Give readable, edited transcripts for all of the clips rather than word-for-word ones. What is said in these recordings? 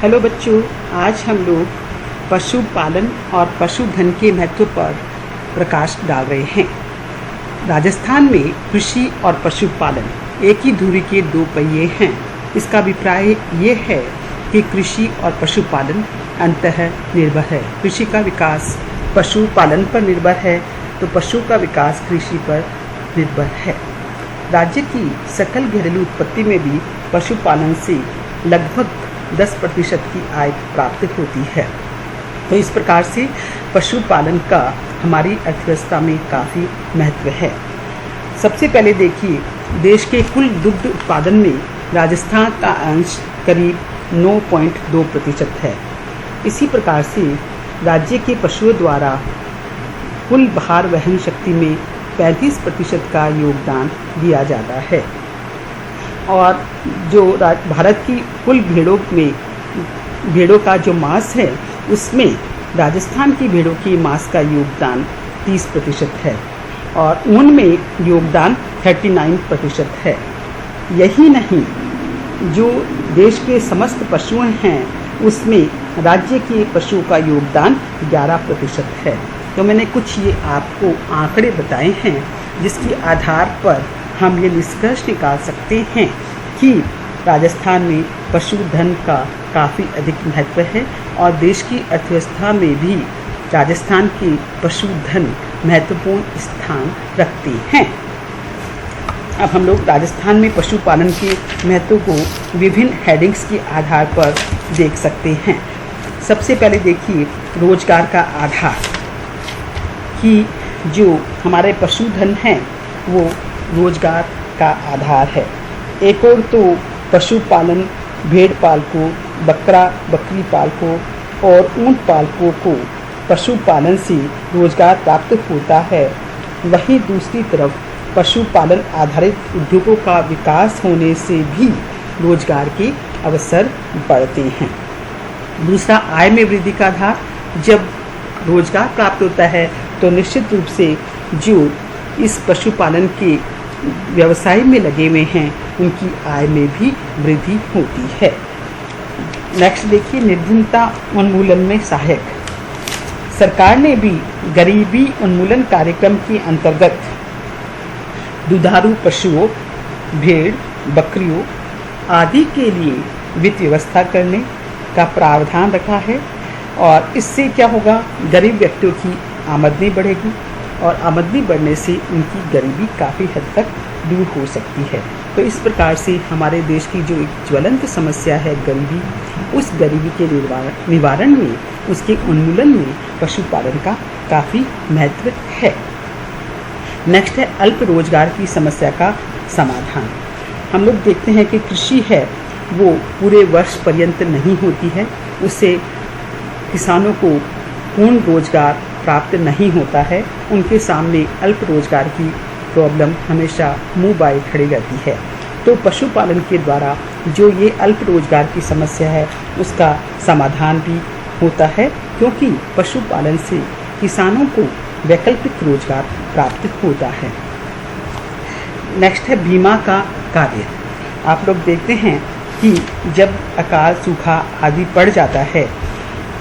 Hello बच्चों, आज हम लोग पशुपालन और पशुधन के महत्व पर प्रकाश डाल रहे हैं। राजस्थान में कृषि और पशुपालन एक ही धुरी के दो पहिए हैं। इसका अभिप्राय ये है कि कृषि और पशुपालन अंततः निर्भर है। कृषि का विकास पशुपालन पर निर्भर है तो पशु का विकास कृषि पर निर्भर है। राज्य की सकल घरेलू उत्पत्ति में भी पशुपालन से लगभग 10% की आय प्राप्त होती है। तो इस प्रकार से पशुपालन का हमारी अर्थव्यवस्था में काफ़ी महत्व है। सबसे पहले देखिए, देश के कुल दुग्ध उत्पादन में राजस्थान का अंश करीब 9.2% है। इसी प्रकार से राज्य के पशुओं द्वारा कुल भार वहन शक्ति में 35% का योगदान दिया जाता है। और जो भारत की कुल भेड़ों का जो मांस है, उसमें राजस्थान की भेड़ों की मांस का योगदान 30% है और ऊन में योगदान 39% है। यही नहीं, जो देश के समस्त पशु हैं उसमें राज्य के पशुओं का योगदान 11% है। तो मैंने कुछ ये आपको आंकड़े बताए हैं जिसके आधार पर हम ये निष्कर्ष निकाल सकते हैं कि राजस्थान में पशुधन का काफ़ी अधिक महत्व है और देश की अर्थव्यवस्था में भी राजस्थान के पशुधन महत्वपूर्ण स्थान रखते हैं। अब हम लोग राजस्थान में पशुपालन के महत्व को विभिन्न हेडिंग्स के आधार पर देख सकते हैं। सबसे पहले देखिए, रोजगार का आधार, कि जो हमारे पशुधन हैं वो रोजगार का आधार है। एक और तो पशुपालन भेड़ पालकों, बकरी पालकों और ऊंट पालकों को पशुपालन से रोजगार प्राप्त होता है। वहीं दूसरी तरफ पशुपालन आधारित उद्योगों का विकास होने से भी रोजगार के अवसर बढ़ते हैं। दूसरा, आय में वृद्धि का आधार, जब रोजगार प्राप्त होता है तो निश्चित रूप से जो इस पशुपालन के व्यवसाय में लगे हुए हैं उनकी आय में भी वृद्धि होती है। नेक्स्ट देखिए, निर्धनता उन्मूलन में सहायक। सरकार ने भी गरीबी उन्मूलन कार्यक्रम के अंतर्गत दुधारू पशुओं, भेड़, बकरियों आदि के लिए वित्त व्यवस्था करने का प्रावधान रखा है और इससे क्या होगा, गरीब व्यक्तियों की आमदनी बढ़ेगी और आमदनी बढ़ने से उनकी गरीबी काफ़ी हद तक दूर हो सकती है। तो इस प्रकार से हमारे देश की जो एक ज्वलंत समस्या है गरीबी, उस गरीबी के निवारण में, उसके उन्मूलन में पशुपालन का काफ़ी महत्व है। नेक्स्ट है अल्प रोजगार की समस्या का समाधान। हम लोग देखते हैं कि कृषि है वो पूरे वर्ष पर्यंत नहीं होती है, उससे किसानों को पूर्ण रोजगार प्राप्त नहीं होता है। उनके सामने अल्प रोजगार की प्रॉब्लम हमेशा मुंह बाए खड़ी रहती है। तो पशुपालन के द्वारा जो ये अल्प रोजगार की समस्या है उसका समाधान भी होता है, क्योंकि पशुपालन से किसानों को वैकल्पिक रोजगार प्राप्त होता है। नेक्स्ट है बीमा का कार्य। आप लोग देखते हैं कि जब अकाल, सूखा आदि पड़ जाता है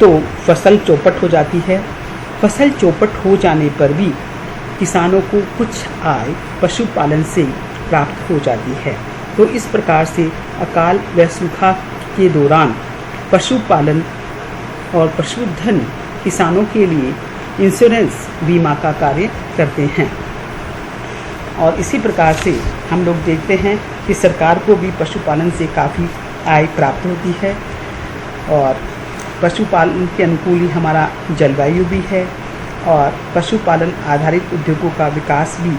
तो फसल चौपट हो जाती है। फसल चौपट हो जाने पर भी किसानों को कुछ आय पशुपालन से प्राप्त हो जाती है। तो इस प्रकार से अकाल व सूखा के दौरान पशुपालन और पशुधन किसानों के लिए इंश्योरेंस बीमा का कार्य करते हैं। और इसी प्रकार से हम लोग देखते हैं कि सरकार को भी पशुपालन से काफ़ी आय प्राप्त होती है और पशुपालन के अनुकूल ही हमारा जलवायु भी है और पशुपालन आधारित उद्योगों का विकास भी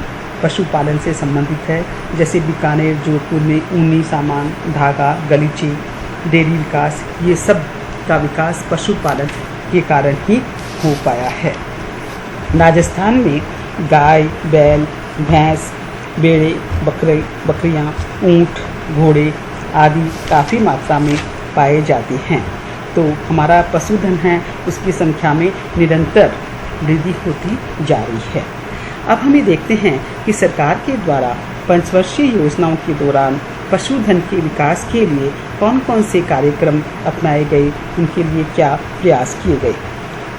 पशुपालन से संबंधित है। जैसे बीकानेर, जोधपुर में ऊनी सामान, धागा, गलीचे, डेयरी विकास, ये सब का विकास पशुपालन के कारण ही हो पाया है। राजस्थान में गाय, बैल, भैंस, भेड़ें, बकरियां, ऊंट, घोड़े आदि काफ़ी मात्रा में पाए जाते हैं। तो हमारा पशुधन है उसकी संख्या में निरंतर वृद्धि होती जा रही है। अब हमें देखते हैं कि सरकार के द्वारा पंचवर्षीय योजनाओं के दौरान पशुधन के विकास के लिए कौन कौन से कार्यक्रम अपनाए गए, उनके लिए क्या प्रयास किए गए।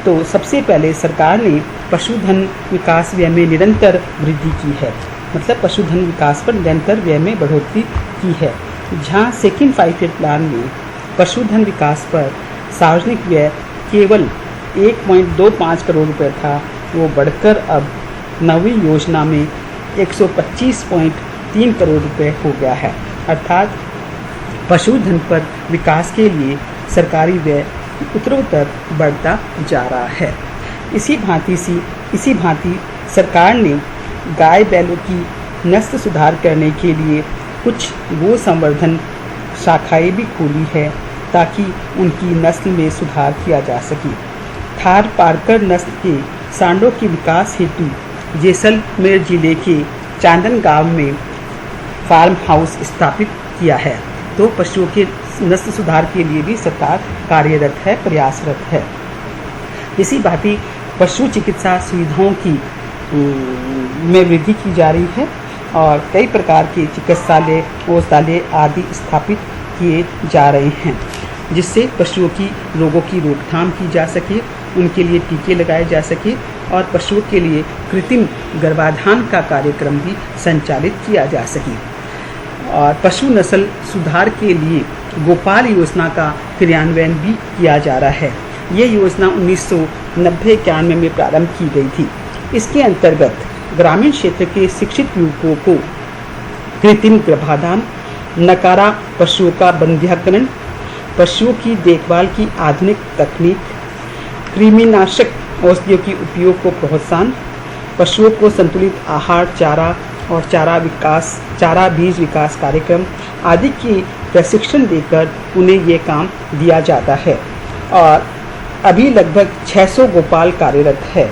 तो सबसे पहले सरकार ने पशुधन विकास व्यय में निरंतर वृद्धि की है, मतलब पशुधन विकास पर निरंतर व्यय में बढ़ोतरी की है। जहाँ सेकेंड 5 ईयर प्लान में पशुधन विकास पर सार्वजनिक व्यय केवल 1.25 करोड़ रुपये था, वो बढ़कर अब नवी योजना में 125.3 करोड़ रुपये हो गया है। अर्थात पशुधन पर विकास के लिए सरकारी व्यय उत्तरोत्तर बढ़ता जा रहा है। इसी भांति सरकार ने गाय बैलों की नस्ल सुधार करने के लिए कुछ गो संवर्धन शाखाएं भी खोली है, ताकि उनकी नस्ल में सुधार किया जा सके। थार पारकर नस्ल के सांडों के विकास हेतु जैसलमेर जिले के चांदन गांव में फार्म हाउस स्थापित किया है। तो पशुओं के नस्ल सुधार के लिए भी सरकार कार्यरत है, प्रयासरत है। इसी भांति पशु चिकित्सा सुविधाओं की में वृद्धि की जा रही है और कई प्रकार के चिकित्सालय, औषधालय आदि स्थापित किए जा रहे हैं, जिससे पशुओं की रोगों की रोकथाम की जा सके, उनके लिए टीके लगाए जा सके और पशुओं के लिए कृत्रिम गर्भाधान का कार्यक्रम भी संचालित किया जा सके। और पशु नस्ल सुधार के लिए गोपाल योजना का क्रियान्वयन भी किया जा रहा है। ये योजना 1990-91 में प्रारंभ की गई थी। इसके अंतर्गत ग्रामीण क्षेत्र के शिक्षित युवकों को कृत्रिम गर्भाधान, नकारा पशुओं का बंध्याकरण, पशुओं की देखभाल की आधुनिक तकनीक, कृमिनाशक औषधियों के उपयोग को प्रोत्साहन, पशुओं को संतुलित आहार, चारा और चारा बीज विकास कार्यक्रम आदि की प्रशिक्षण देकर उन्हें ये काम दिया जाता है। और अभी लगभग 600 गोपाल कार्यरत है।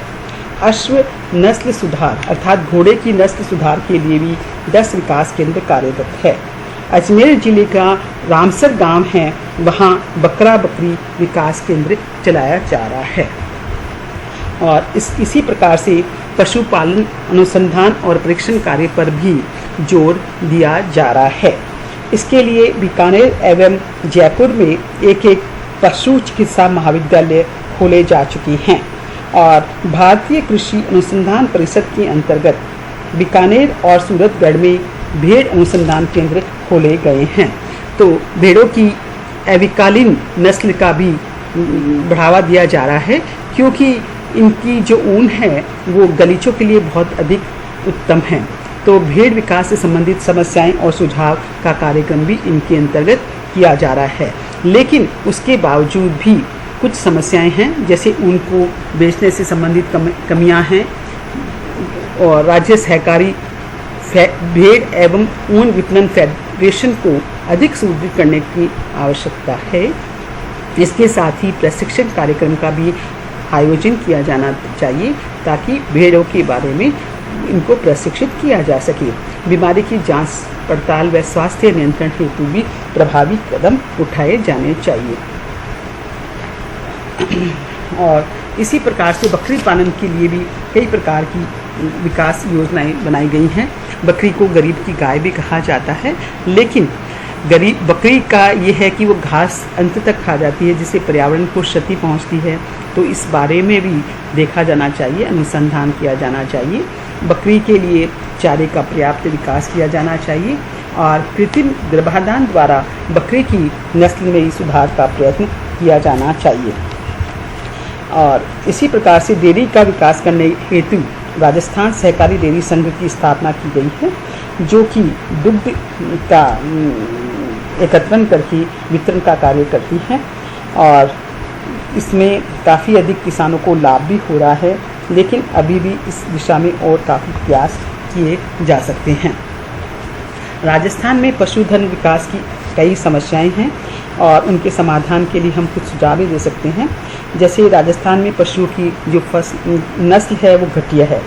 अश्व नस्ल सुधार अर्थात घोड़े की नस्ल सुधार के लिए भी 10 विकास केंद्र कार्यरत है। अजमेर जिले का रामसर गांव है, वहां बकरा बकरी विकास केंद्र चलाया जा रहा है। और इसी प्रकार से पशुपालन अनुसंधान और परीक्षण कार्य पर भी जोर दिया जा रहा है। इसके लिए बीकानेर एवं जयपुर में एक पशु चिकित्सा महाविद्यालय खोले जा चुके हैं और भारतीय कृषि अनुसंधान परिषद के अंतर्गत बीकानेर और सूरतगढ़ में भेड़ अनुसंधान केंद्र खोले गए हैं। तो भेड़ों की एविकालीन नस्ल का भी बढ़ावा दिया जा रहा है, क्योंकि इनकी जो ऊन है वो गलीचों के लिए बहुत अधिक उत्तम है। तो भेड़ विकास से संबंधित समस्याएं और सुझाव का कार्यक्रम भी इनके अंतर्गत किया जा रहा है। लेकिन उसके बावजूद भी कुछ समस्याएं हैं, जैसे ऊन को बेचने से संबंधित कमियां हैं और राज्य सहकारी भेड़ एवं ऊन विपणन फेडरेशन को अधिक सुदृढ़ करने की आवश्यकता है। इसके साथ ही प्रशिक्षण कार्यक्रम का भी आयोजन किया जाना चाहिए, ताकि भेड़ों के बारे में इनको प्रशिक्षित किया जा सके। बीमारी की जांच पड़ताल व स्वास्थ्य नियंत्रण हेतु भी प्रभावी कदम उठाए जाने चाहिए। और इसी प्रकार से बकरी पालन के लिए भी कई प्रकार की विकास योजनाएं बनाई गई हैं। बकरी को गरीब की गाय भी कहा जाता है, लेकिन गरीब बकरी का ये है कि वो घास अंत तक खा जाती है, जिससे पर्यावरण को क्षति पहुंचती है। तो इस बारे में भी देखा जाना चाहिए, अनुसंधान किया जाना चाहिए। बकरी के लिए चारे का पर्याप्त विकास किया जाना चाहिए और कृत्रिम गर्भाधान द्वारा बकरी की नस्ल में सुधार का प्रयत्न किया जाना चाहिए। और इसी प्रकार से डेयरी का विकास करने हेतु राजस्थान सहकारी डेयरी संघ की स्थापना की गई है, जो कि दुग्ध का एकत्रण करके वितरण का कार्य करती है और इसमें काफ़ी अधिक किसानों को लाभ भी हो रहा है। लेकिन अभी भी इस दिशा में और काफ़ी प्रयास किए जा सकते हैं। राजस्थान में पशुधन विकास की कई समस्याएं हैं और उनके समाधान के लिए हम कुछ सुझाव भी दे सकते हैं। जैसे राजस्थान में पशुओं की जो नस्ल है वो घटिया है।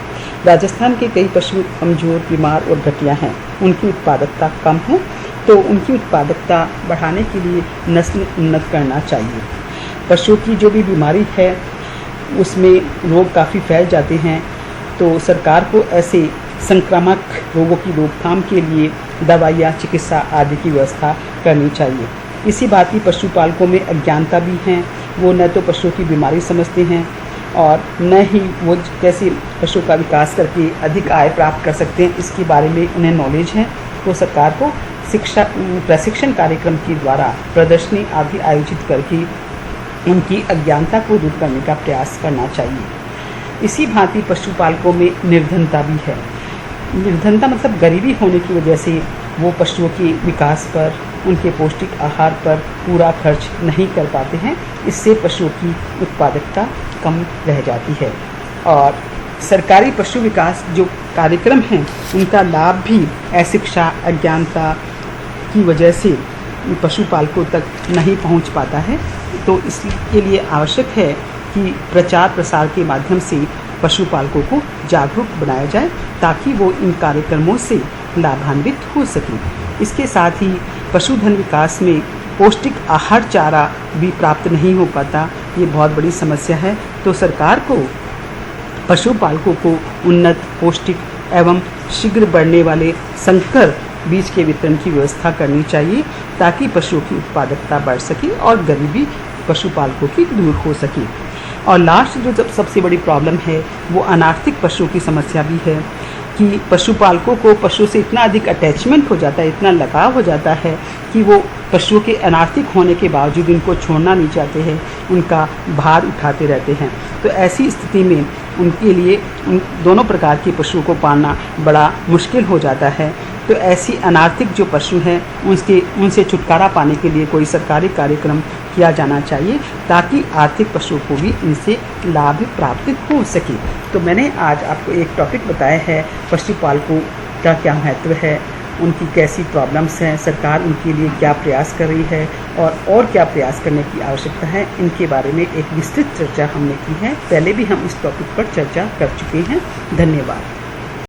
राजस्थान के कई पशु कमज़ोर, बीमार और घटिया हैं। उनकी उत्पादकता कम है, तो उनकी उत्पादकता बढ़ाने के लिए नस्ल उन्नत करना चाहिए। पशुओं की जो भी बीमारी है उसमें रोग काफ़ी फैल जाते हैं, तो सरकार को ऐसे संक्रामक रोगों की रोकथाम के लिए दवाइयाँ, चिकित्सा आदि की व्यवस्था करनी चाहिए। इसी भांति पशुपालकों में अज्ञानता भी है। वो न तो पशुओं की बीमारी समझते हैं और न ही वो कैसे पशु का विकास करके अधिक आय प्राप्त कर सकते हैं, इसके बारे में उन्हें नॉलेज है। तो सरकार को प्रशिक्षण कार्यक्रम के द्वारा प्रदर्शनी आदि आयोजित करके इनकी अज्ञानता को दूर करने का प्रयास करना चाहिए। इसी भांति पशुपालकों में निर्धनता भी है। निर्धनता मतलब गरीबी होने की वजह से वो पशुओं के विकास पर, उनके पौष्टिक आहार पर पूरा खर्च नहीं कर पाते हैं। इससे पशुओं की उत्पादकता कम रह जाती है और सरकारी पशु विकास जो कार्यक्रम हैं उनका लाभ भी अशिक्षा, अज्ञानता की वजह से पशुपालकों तक नहीं पहुंच पाता है। तो इसके लिए आवश्यक है कि प्रचार प्रसार के माध्यम से पशुपालकों को जागरूक बनाया जाए ताकि वो इन कार्यक्रमों से लाभान्वित हो सकें। इसके साथ ही पशुधन विकास में पौष्टिक आहार चारा भी प्राप्त नहीं हो पाता, ये बहुत बड़ी समस्या है। तो सरकार को पशुपालकों को उन्नत, पौष्टिक एवं शीघ्र बढ़ने वाले संकर बीज के वितरण की व्यवस्था करनी चाहिए ताकि पशुओं की उत्पादकता बढ़ सके और गरीबी पशुपालकों की दूर हो सके। और लास्ट जो सबसे बड़ी प्रॉब्लम है वो अनार्थिक पशुओं की समस्या भी है कि पशुपालकों को पशु से इतना अधिक अटैचमेंट हो जाता है, इतना लगाव हो जाता है कि वो पशुओं के अनार्थिक होने के बावजूद उनको छोड़ना नहीं चाहते हैं, उनका भार उठाते रहते हैं। तो ऐसी स्थिति में उनके लिए उन दोनों प्रकार के पशुओं को पालना बड़ा मुश्किल हो जाता है। तो ऐसी अनार्थिक जो पशु हैं उनसे छुटकारा पाने के लिए कोई सरकारी कार्यक्रम किया जाना चाहिए ताकि आर्थिक पशुओं को भी इनसे लाभ प्राप्त हो सके। तो मैंने आज आपको एक टॉपिक बताया है, पशुपालकों का क्या महत्व है, उनकी कैसी प्रॉब्लम्स हैं, सरकार उनके लिए क्या प्रयास कर रही है और क्या प्रयास करने की आवश्यकता है, इनके बारे में एक विस्तृत चर्चा हमने की है। पहले भी हम इस टॉपिक पर चर्चा कर चुके हैं। धन्यवाद।